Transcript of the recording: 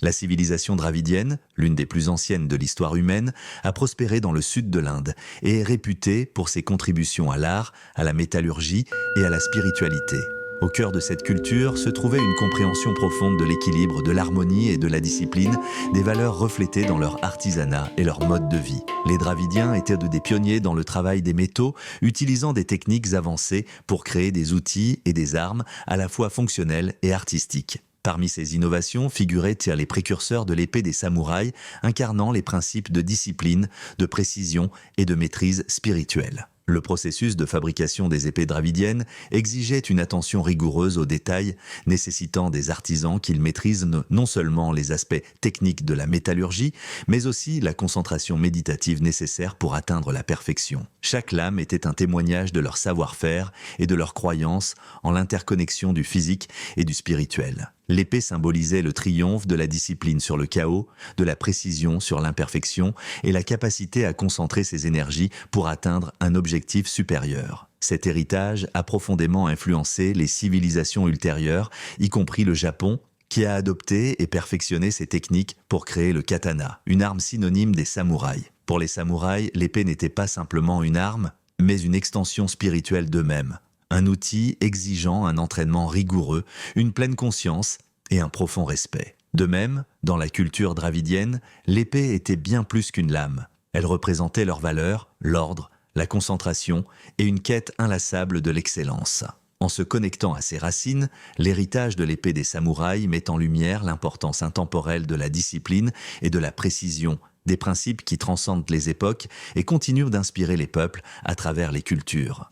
La civilisation dravidienne, l'une des plus anciennes de l'histoire humaine, a prospéré dans le sud de l'Inde et est réputée pour ses contributions à l'art, à la métallurgie et à la spiritualité. Au cœur de cette culture se trouvait une compréhension profonde de l'équilibre, de l'harmonie et de la discipline, des valeurs reflétées dans leur artisanat et leur mode de vie. Les Dravidiens étaient des pionniers dans le travail des métaux, utilisant des techniques avancées pour créer des outils et des armes à la fois fonctionnelles et artistiques. Parmi ces innovations figuraient les précurseurs de l'épée des samouraïs, incarnant les principes de discipline, de précision et de maîtrise spirituelle. Le processus de fabrication des épées dravidiennes exigeait une attention rigoureuse aux détails, nécessitant des artisans qui maîtrisent non seulement les aspects techniques de la métallurgie, mais aussi la concentration méditative nécessaire pour atteindre la perfection. Chaque lame était un témoignage de leur savoir-faire et de leur croyance en l'interconnexion du physique et du spirituel. L'épée symbolisait le triomphe de la discipline sur le chaos, de la précision sur l'imperfection et la capacité à concentrer ses énergies pour atteindre un objectif supérieur. Cet héritage a profondément influencé les civilisations ultérieures, y compris le Japon, qui a adopté et perfectionné ces techniques pour créer le katana, une arme synonyme des samouraïs. Pour les samouraïs, l'épée n'était pas simplement une arme, mais une extension spirituelle d'eux-mêmes. Un outil exigeant un entraînement rigoureux, une pleine conscience et un profond respect. De même, dans la culture dravidienne, l'épée était bien plus qu'une lame. Elle représentait leur valeur, l'ordre, la concentration et une quête inlassable de l'excellence. En se connectant à ses racines, l'héritage de l'épée des samouraïs met en lumière l'importance intemporelle de la discipline et de la précision, des principes qui transcendent les époques et continuent d'inspirer les peuples à travers les cultures.